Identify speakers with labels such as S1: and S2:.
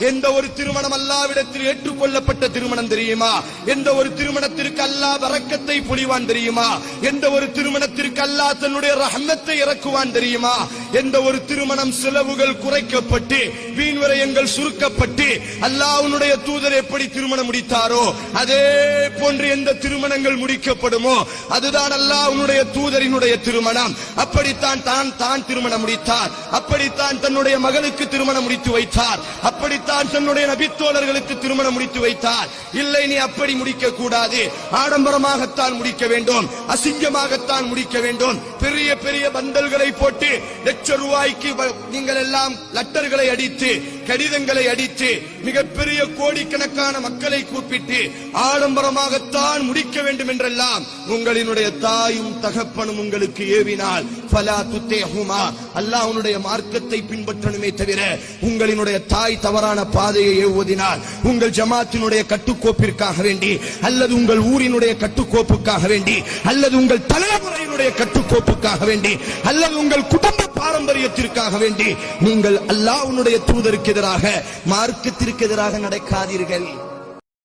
S1: எந்த ஒரு திருமணம் அல்லாஹ்விடத்தில் ஏற்றுக்கொள்ளப்பட்ட திருமணம் தெரியுமா? எந்த ஒரு திருமணத்திற்கு அல்லாஹ் பரக்கத்தை பொழிவான் தெரியுமா? எந்த ஒரு திருமணத்திற்கு அல்லாஹ் தன்னுடைய ரஹ்மத்தை இறக்குவான் தெரியுமா? எந்த ஒரு திருமணம் செலவுகள் குறைக்கப்பட்டு வீண் விரயங்கள் சுருக்கப்பட்டு அல்லாஹ்வுடைய தூதர் எப்படி திருமணம் முடித்தாரோ அதே போன்று எந்த திருமணங்கள் முடிக்கப்படுமோ அதுதான் அல்லாஹ்வுடைய தூதரினுடைய திருமணம். அப்படித்தான் தான் திருமணம் முடித்தார், அப்படித்தான் தன்னுடைய மகளுக்கு திருமணம் முடித்து வைத்தார், அப்படித்தான் தன்னுடைய நபித்தோழர்களுக்கு திருமணம் முடித்து வைத்தார். இல்லை, நீ அப்படி முடிக்க கூடாது, ஆடம்பரமாகத்தான் முடிக்க வேண்டும், அசிங்கமாகத்தான் முடிக்க வேண்டும். பெரிய பெரிய பந்தல்களை போட்டு லட்சம் ரூபாய்க்கு நீங்கள் எல்லாம் லெட்டர்களை அடித்து கடிதங்களை அடித்து மிகப்பெரிய கோடிக்கணக்கான மக்களை கூப்பிட்டு ஆடம்பரமாகத்தான் முடிக்க வேண்டும் என்றெல்லாம் உங்களினுடைய தாயும் தகப்பனும் உங்களுக்கு ஏவினால் ஃபலா துத்தேஹுமா, அல்லாஹ்வுடைய மார்க்கத்தை பின்பற்றணுமே தவிர உங்களினுடைய தாய் தவறான பாதையை ஏவுவதினால் உங்கள் ஜமாத்தினுடைய கட்டுக்கோப்பிற்காக வேண்டி அல்லது உங்கள் ஊரினுடைய கட்டுக்கோப்புக்காக வேண்டி அல்லது உங்கள் தலைமுறையினுடைய கட்டுக்கோப்புக்காக வேண்டி அல்லது உங்கள் குடும்ப பாரம்பரியத்திற்காக வேண்டி நீங்கள் அல்லாஹ்வுடைய தூதருக்கு எதிராக மார்க்கத்திற்கு எதிராக நடக்காதீர்கள்.